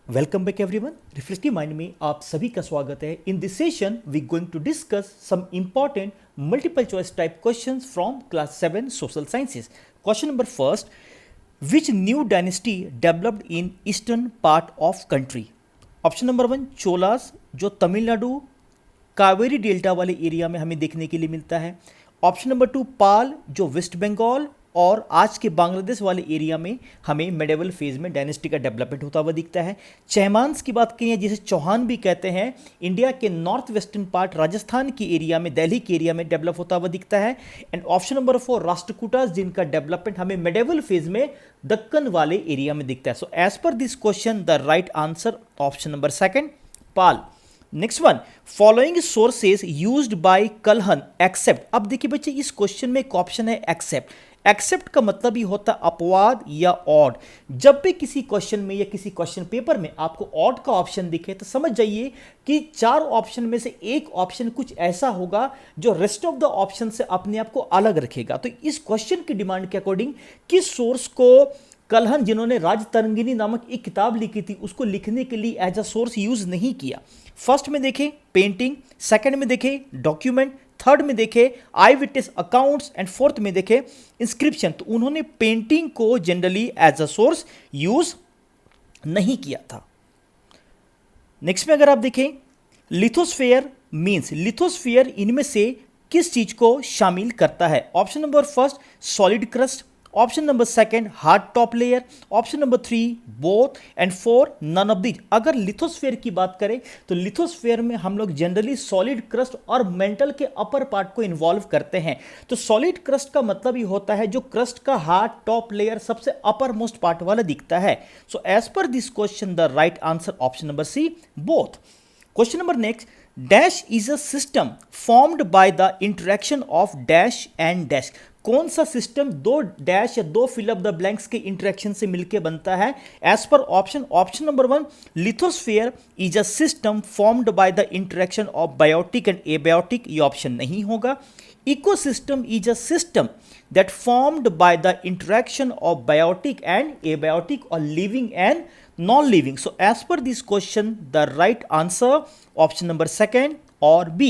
Welcome back everyone. Reflective mind में आप सभी का स्वागत है। In this session we going to discuss some important multiple choice type questions from class 7 social sciences. Question number first, which new dynasty developed in eastern part of country? Option number 1 Cholas, जो Tamil Nadu Kaveri delta वाले area में हमें देखने के लिए मिलता है। Option number 2 पाल, जो वेस्ट बंगाल और आज के बांग्लादेश वाले एरिया में हमें मेडिवल फेज में डायनेस्टी का डेवलपमेंट होता हुआ दिखता है। चैमान्स की बात करें जिसे चौहान भी कहते हैं, इंडिया के नॉर्थ वेस्टर्न पार्ट राजस्थान की एरिया में, दिल्ली के एरिया में डेवलप होता हुआ दिखता है। एंड ऑप्शन नंबर 4 राष्ट्रकूटास, जिनका डेवलपमेंट हमें मेडिवल फेज में दक्कन वाले एरिया में दिखता है। So as per this question the right answer option number 2 Pala. Next one, following sources used by Kalhana except. अब देखिए बच्चे, इस क्वेश्चन में एक ऑप्शन है एक्सेप्ट। एक्सेप्ट का मतलब ही होता है अपवाद या ऑड। जब भी किसी क्वेश्चन में या किसी क्वेश्चन पेपर में आपको ऑड का ऑप्शन दिखे तो समझ जाइए कि 4 ऑप्शन में से एक ऑप्शन कुछ ऐसा होगा जो रेस्ट ऑफ द ऑप्शन से अपने आप को अलग रखेगा। तो इस क्वेश्चन की डिमांड के अकॉर्डिंग किस सोर्स को कलहन, जिन्होंने राजतरंगिनी नामक एक किताब लिखी थी, उसको लिखने के लिए एज अ सोर्स यूज नहीं किया। फर्स्ट में देखें पेंटिंग, सेकंड में देखें डॉक्यूमेंट, थर्ड में देखें eye witness accounts and fourth में देखें इंस्क्रिप्शन। तो उन्होंने पेंटिंग को generally as a source use नहीं किया था। नेक्स्ट में अगर आप देखें लिथोस्फेयर मींस, लिथोस्फेयर इनमें से किस चीज को शामिल करता है? Option number first solid crust, option number 2 hard top layer, option number 3 both and 4 none of these. अगर लिथोस्फेयर की बात करें तो लिथोस्फेयर में हम लोग जनरली सॉलिड क्रस्ट और मेंटल के अपर पार्ट को इन्वॉल्व करते हैं। तो सॉलिड क्रस्ट का मतलब ही होता है जो क्रस्ट का हार्ड टॉप लेयर सबसे अपर मोस्ट पार्ट वाला दिखता है। So as per this question the right answer option number C both. Question number next, dash is a system formed by the interaction of dash and dash. कौन सा system दो dash या दो fill up the blanks के interaction से मिलकर बनता है? As per option number 1 lithosphere is a system formed by the interaction of biotic and abiotic, ये ऑप्शन नहीं होगा। Ecosystem is a system that formed by the interaction of biotic and abiotic or living and non-living. So as per this question the right answer option number 2 or B.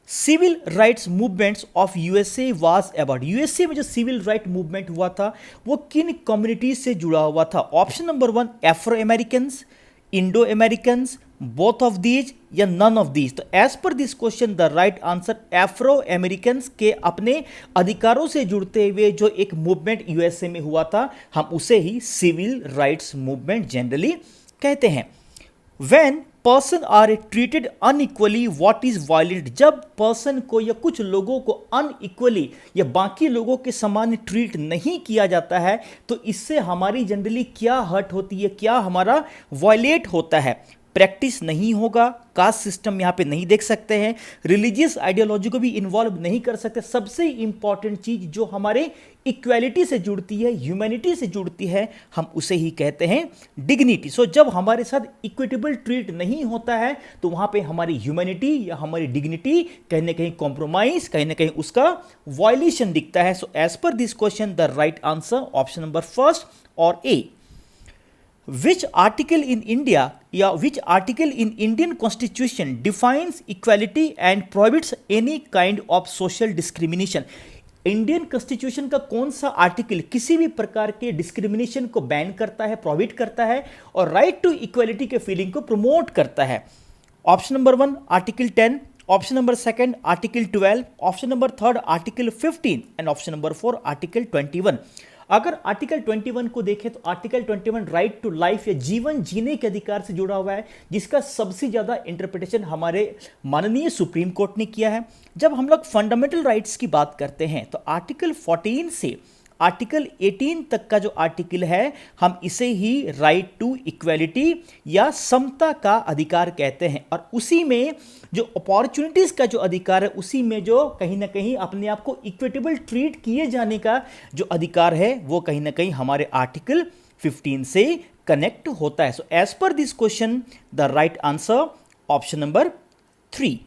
Civil rights movements of USA was about. USA में जो civil right movement हुआ था वो किन communities से जुड़ा हुआ था? Option number 1 Afro Americans, Indo Americans, both of these या नन ऑफ दीज। तो as per this question the right answer Afro Americans के अपने अधिकारों से जुड़ते हुए जो एक मूवमेंट यूएसए में हुआ था, हम उसे ही सिविल राइट्स मूवमेंट जनरली कहते हैं। When person are treated unequally, what is violent? जब पर्सन को या कुछ लोगों को अनइक्वली या बाकी लोगों के समान ट्रीट नहीं किया जाता है तो इससे हमारी जनरली क्या हर्ट होती है, क्या हमारा वायलेट होता है? प्रैक्टिस नहीं होगा, कास्ट सिस्टम यहाँ पे नहीं देख सकते हैं, रिलीजियस आइडियोलॉजी को भी इन्वॉल्व नहीं कर सकते। सबसे इंपॉर्टेंट चीज जो हमारे इक्वालिटी से जुड़ती है, ह्यूमैनिटी से जुड़ती है, हम उसे ही कहते हैं डिग्निटी। सो जब हमारे साथ इक्विटेबल ट्रीट नहीं होता है तो वहां पे हमारी ह्यूमैनिटी या हमारी डिग्निटी कहीं ना कहीं कॉम्प्रोमाइज, कहीं ना कहीं उसका वायलेशन दिखता है। So as per this question the right answer option number first और A. Which article in India या which article in Indian Constitution defines equality and prohibits any kind of social discrimination? Indian constitution का कौन सा article किसी भी प्रकार के discrimination को बैन करता है, प्रोहिबिट करता है और राइट टू इक्वालिटी के फीलिंग को प्रमोट करता है? Option number 1 article 10, option number 2 article 12, option number 3 article 15 and option number 4 article 21। अगर आर्टिकल 21 को देखें तो आर्टिकल 21 राइट टू लाइफ या जीवन जीने के अधिकार से जुड़ा हुआ है, जिसका सबसे ज्यादा इंटरप्रिटेशन हमारे माननीय सुप्रीम कोर्ट ने किया है। जब हम लोग फंडामेंटल राइट्स की बात करते हैं तो आर्टिकल 14 से आर्टिकल 18 तक का जो आर्टिकल है हम इसे ही राइट टू इक्वालिटी या समता का अधिकार कहते हैं। और उसी में जो अपॉर्चुनिटीज का जो अधिकार है, उसी में जो कहीं ना कहीं अपने आप को इक्विटेबल ट्रीट किए जाने का जो अधिकार है वो कहीं ना कहीं हमारे आर्टिकल 15 से कनेक्ट होता है। So as per this question the right answer option number 3।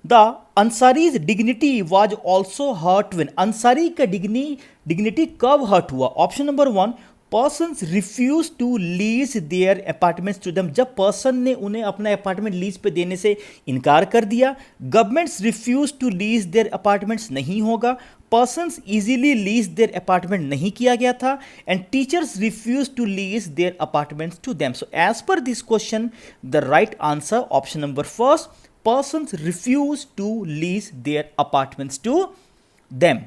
The Ansari's dignity was also hurt when. Ansari का डिग्निटी कब हर्ट हुआ? Option number 1 persons refuse to lease their apartments to them, जब पर्सन ने उन्हें अपना अपार्टमेंट लीज पे देने से इनकार कर दिया। Governments refuse to lease their apartments नहीं होगा। Persons easily lease their apartment नहीं किया गया था। And teachers refuse to lease their apartments to them. So as per this question the right answer option number first, persons refuse to lease their apartments to them.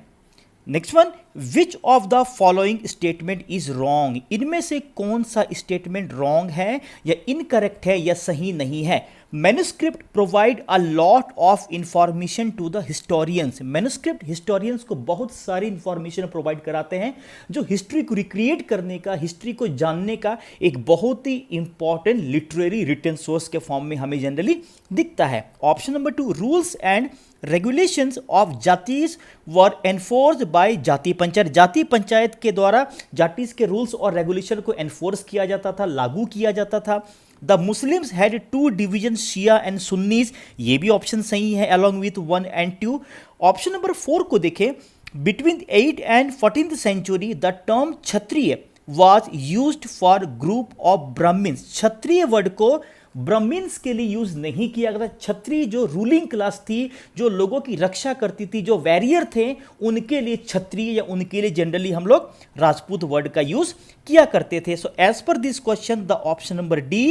Next one, which of the following statement is wrong? इनमें से कौन सा statement wrong है या incorrect है या सही नहीं है? Manuscript provide a lot of information to the historians. Manuscript historians को बहुत सारी इंफॉर्मेशन प्रोवाइड कराते हैं, जो हिस्ट्री को रिक्रिएट करने का, हिस्ट्री को जानने का एक बहुत ही इंपॉर्टेंट लिटरेरी रिटन सोर्स के फॉर्म में हमें जनरली दिखता है। Option number 2, rules and regulations of jatis were enforced by jati panchayat. जाति पंचायत के द्वारा जातीज के रूल्स और रेगुलेशन को एनफोर्स किया जाता था, लागू किया जाता था। The Muslims had 2 division, Shia and Sunnis, ये भी ऑप्शन सही है, along with 1 and 2। Option number 4 को देखें, between 8th and 14th century the term Kshatriya was used for group of Brahmins. Kshatriya word को ब्राह्मण्स के लिए यूज नहीं किया गया। क्षत्रिय जो रूलिंग क्लास थी, जो लोगों की रक्षा करती थी, जो वैरियर थे, उनके लिए क्षत्रिय या उनके लिए जनरली हम लोग राजपूत वर्ड का यूज किया करते थे। So as per this question the option number D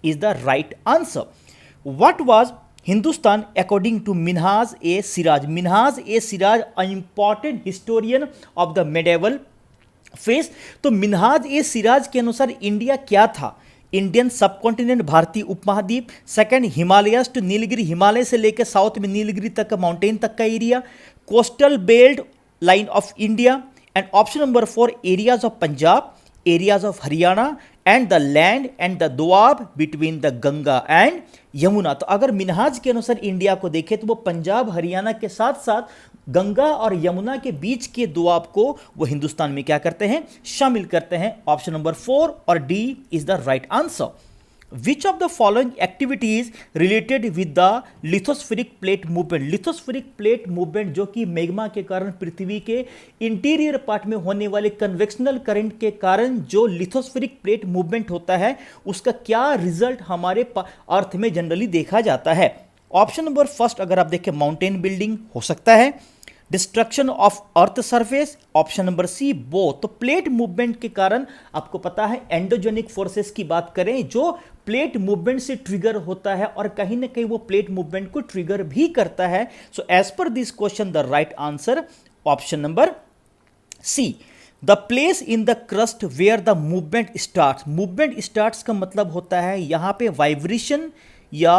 is the right answer. What was Hindustan according to Minhaj e Siraj? Minhaj e Siraj important historian of the medieval phase. तो मिनहाज ए सिराज के अनुसार इंडिया क्या था? इंडियन सबकॉन्टिनेंट, भारतीय उपमहाद्वीप। सेकंड, हिमालयस टू नीलगिरी, हिमालय से लेकर साउथ में नीलगिरी तक का माउंटेन तक का area. Coastal belt line of India. And option number 4, areas of Punjab, areas of Haryana and the land and the Doab between the Ganga and Yamuna. तो अगर मिनहाज के अनुसार इंडिया को देखें तो वो पंजाब हरियाणा के साथ साथ गंगा और यमुना के बीच के दोआब को वो हिंदुस्तान में क्या करते हैं? शामिल करते हैं। ऑप्शन नंबर 4 और D is the right answer. Which of the following activities related with the lithospheric plate movement? Lithospheric plate movement जो कि मैग्मा के कारण पृथ्वी के इंटीरियर पार्ट में होने वाले कन्वेक्शनल करंट के कारण जो लिथोस्फेरिक प्लेट मूवमेंट होता है, उसका क्या रिजल्ट हमारे अर्थ में जनरली देखा जाता है? ऑप्शन नंबर फर्स्ट अगर आप देखें, माउंटेन बिल्डिंग हो सकता है, destruction of earth surface. Option number C, both. तो प्लेट मूवमेंट के कारण आपको पता है एंडोजेनिक फोर्सेस की बात करें जो प्लेट मूवमेंट से ट्रिगर होता है और कहीं ना कहीं वो प्लेट मूवमेंट को ट्रिगर भी करता है। So as per this question the right answer option number C, the place in the crust where the movement starts. Movement starts का मतलब होता है यहां पे वाइब्रेशन या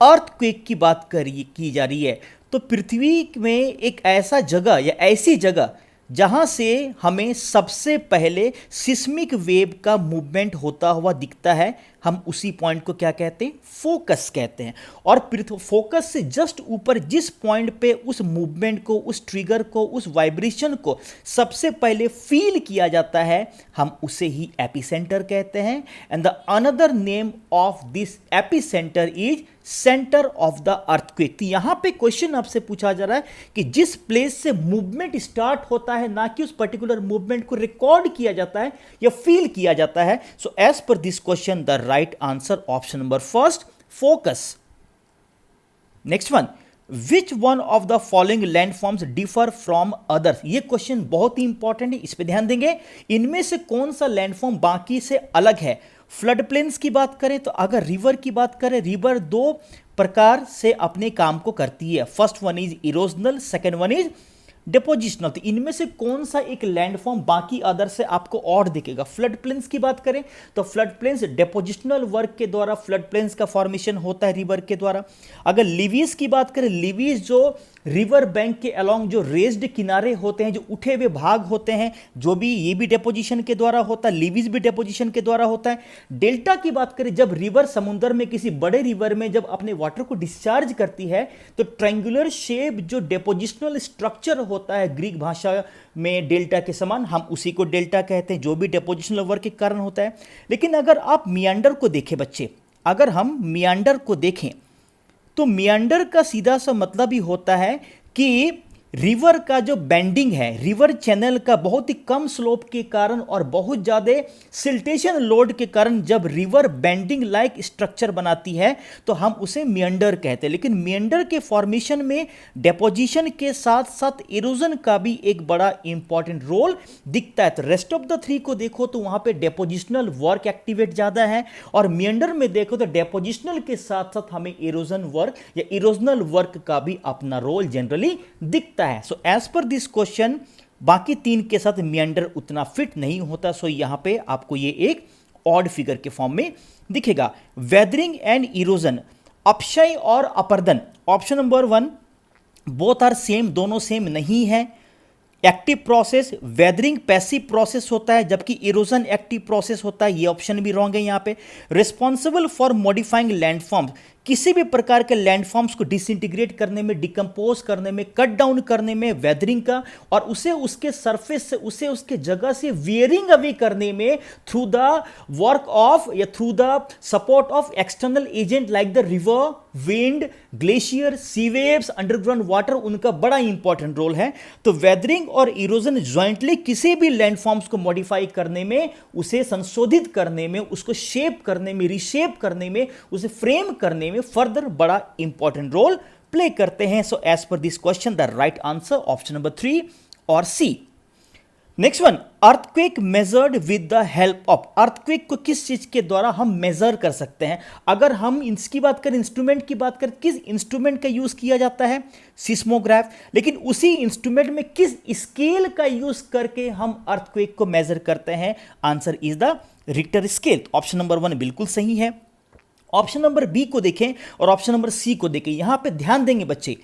अर्थक्वेक की बात की जा रही है। तो पृथ्वी में एक ऐसा जगह या ऐसी जगह जहां से हमें सबसे पहले सिस्मिक वेव का मूवमेंट होता हुआ दिखता है, हम उसी पॉइंट को क्या कहते हैं? फोकस कहते हैं। और फोकस से जस्ट ऊपर जिस पॉइंट पे उस मूवमेंट को, उस ट्रिगर को, उस वाइब्रेशन को सबसे पहले फील किया जाता है, हम उसे ही एपिसेंटर कहते हैं। And the another name of this epicentre is centre of the earthquake. तो यहां पे क्वेश्चन आपसे पूछा जा रहा है कि जिस प्लेस से मूवमेंट स्टार्ट होता है, ना कि उस पर्टिकुलर मूवमेंट को रिकॉर्ड किया जाता है या फील किया जाता है। So as per this question the right answer option number first, focus. Next one, which one of the following landforms differ from others? ये क्वेश्चन बहुत ही इंपॉर्टेंट है, इस पे ध्यान देंगे। इनमें से कौन सा लैंडफॉर्म बाकी से अलग है? फ्लड प्लेन्स की बात करें तो अगर रिवर की बात करें, रिवर 2 प्रकार से अपने काम को करती है। First one is erosional, second one is depositional. तो इनमें से कौन सा एक लैंडफॉर्म बाकी अदर से आपको और दिखेगा? फ्लड प्लेन्स की बात करें तो फ्लड प्लेन्स डिपोजिशनल वर्क के द्वारा फ्लड प्लेन्स का फॉर्मेशन होता है रिवर के द्वारा। अगर लीवीज की बात करें, लीवीज जो रिवर बैंक के अलोंग जो रेज्ड किनारे होते हैं, जो उठे हुए भाग होते हैं, जो भी ये भी डेपोजिशन के द्वारा होता है, लीवीज भी डेपोजिशन के द्वारा होता है। डेल्टा की बात करें, जब रिवर समुद्र में किसी बड़े रिवर में जब अपने वाटर को डिस्चार्ज करती है तो ट्रायंगुलर शेप जो डेपोजिशनल स्ट्रक्चर होता है ग्रीक भाषा में डेल्टा के समान, हम उसी को डेल्टा कहते हैं, जो भी डेपोजिशनल वर्क के कारण होता है। लेकिन अगर आप मियांडर को देखें बच्चे, अगर हम मियांडर को देखें तो मियांडर का सीधा सा मतलब ही होता है कि रिवर का जो बेंडिंग है, रिवर चैनल का बहुत ही कम स्लोप के कारण और बहुत ज़्यादा सिल्टेशन लोड के कारण जब रिवर बेंडिंग लाइक स्ट्रक्चर बनाती है तो हम उसे मियंडर कहते हैं। लेकिन मियंडर के फॉर्मेशन में डेपोजिशन के साथ साथ इरोजन का भी एक बड़ा इंपॉर्टेंट रोल दिखता है। तो रेस्ट ऑफ द थ्री को देखो तो वहां पे डेपोजिशनल वर्क एक्टिवेट ज़्यादा है, और मियंडर में देखो तो डेपोजिशनल के साथ साथ हमें इरोजन वर्क या इरोजनल वर्क का भी अपना रोल जनरली दिखता है। So as per this question बाकी तीन के साथ मियंडर उतना फिट नहीं होता। सो यहां पे आपको ये एक ऑड फिगर के फॉर्म में दिखेगा। वेदरिंग एंड इरोजन, अपक्षय और अपर्दन, option number 1 both are same, दोनों सेम नहीं है। Active process, weathering passive process होता है जबकि इरोजन एक्टिव प्रोसेस होता है, ये ऑप्शन भी रॉन्ग है यहां पे। रिस्पॉन्सिबल फॉर मॉडिफाइंग लैंडफॉर्म्स, किसी भी प्रकार के लैंडफॉर्म्स को डिसइंटीग्रेट करने में, डिकम्पोज करने में, कट डाउन करने में वेदरिंग का, और उसे उसके सरफेस से, उसे उसके जगह से वेयरिंग अवे करने में थ्रू द वर्क ऑफ या through the support of external agent like the river, wind, glacier, sea waves, underground water, उनका बड़ा इंपॉर्टेंट रोल है। तो वेदरिंग और इरोजन ज्वाइंटली किसी भी लैंडफॉर्म्स को मॉडिफाई करने में, उसे संशोधित करने में, उसको शेप करने में, रिशेप करने में, उसे फ्रेम करने में फर्दर बड़ा इंपॉर्टेंट रोल प्ले करते हैं। So as per this question the right answer option number 3 और C. Next one, earthquake measured with the help of, earthquake को किस चीज के द्वारा हम मेजर कर सकते हैं? अगर हम इसकी बात करें, इंस्ट्रूमेंट की बात करें, किस इंस्ट्रूमेंट का यूज किया जाता है? सिस्मोग्राफ। लेकिन उसी इंस्ट्रूमेंट में किस स्केल का यूज करके हम अर्थक्वेक को मेजर करते हैं? Answer is the Richter scale. Option number 1 बिल्कुल सही है। ऑप्शन नंबर बी को देखें और ऑप्शन नंबर सी को देखें, यहां पे ध्यान देंगे बच्चे,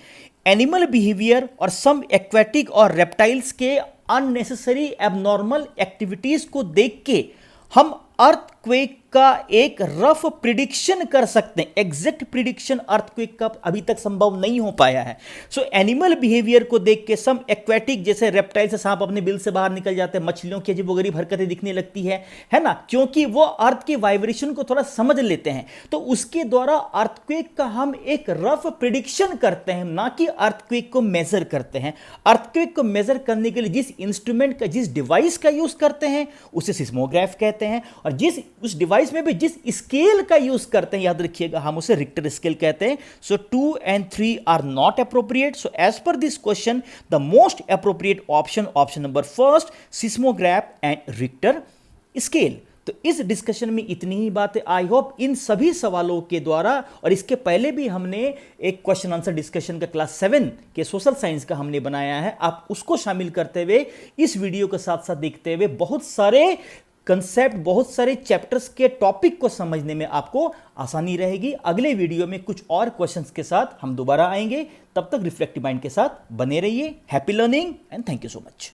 एनिमल बिहेवियर और सम एक्वेटिक और रेप्टाइल्स के अननेसेसरी एबनॉर्मल एक्टिविटीज को देख के हम अर्थक्वेक का एक रफ प्रिडिक्शन कर सकते हैं। एग्जैक्ट प्रिडिक्शन अर्थक्वेक का अभी तक संभव नहीं हो पाया है। सो एनिमल बिहेवियर को देख के, सम एक्वेटिक जैसे रेप्टाइल से सांप अपने बिल से बाहर निकल जाते हैं, मछलियों की अजीबोगरीब हरकतें दिखने लगती है ना, क्योंकि वो अर्थ के वाइब्रेशन को थोड़ा समझ लेते हैं। तो उसके द्वारा अर्थक्वेक का हम एक रफ प्रिडिक्शन करते हैं, ना कि अर्थक्वेक को मेजर करते हैं। अर्थक्वेक को मेजर करने के लिए जिस इंस्ट्रूमेंट का, जिस डिवाइस का यूज करते हैं उसे सिस्मोग्राफ कहते हैं, और जिस उस डिवाइस में भी जिस स्केल का यूज करते हैं, याद रखिएगा, हम उसे रिक्टर स्केल कहते हैं। So 2 and 3 are not appropriate. So as per this question the most appropriate option, option number first, seismograph and Richter scale. तो इस डिस्कशन में इतनी ही बातें। आई होप इन सभी सवालों के द्वारा, और इसके पहले भी हमने एक क्वेश्चन आंसर डिस्कशन का क्लास 7 के सोशल साइंस का हमने बनाया है, आप उसको शामिल करते हुए इस वीडियो के साथ साथ देखते हुए बहुत सारे कंसेप्ट, बहुत सारे चैप्टर्स के टॉपिक को समझने में आपको आसानी रहेगी। अगले वीडियो में कुछ और क्वेश्चंस के साथ हम दोबारा आएंगे। तब तक रिफ्लेक्टिव माइंड के साथ बने रहिए। Happy learning and thank you so much.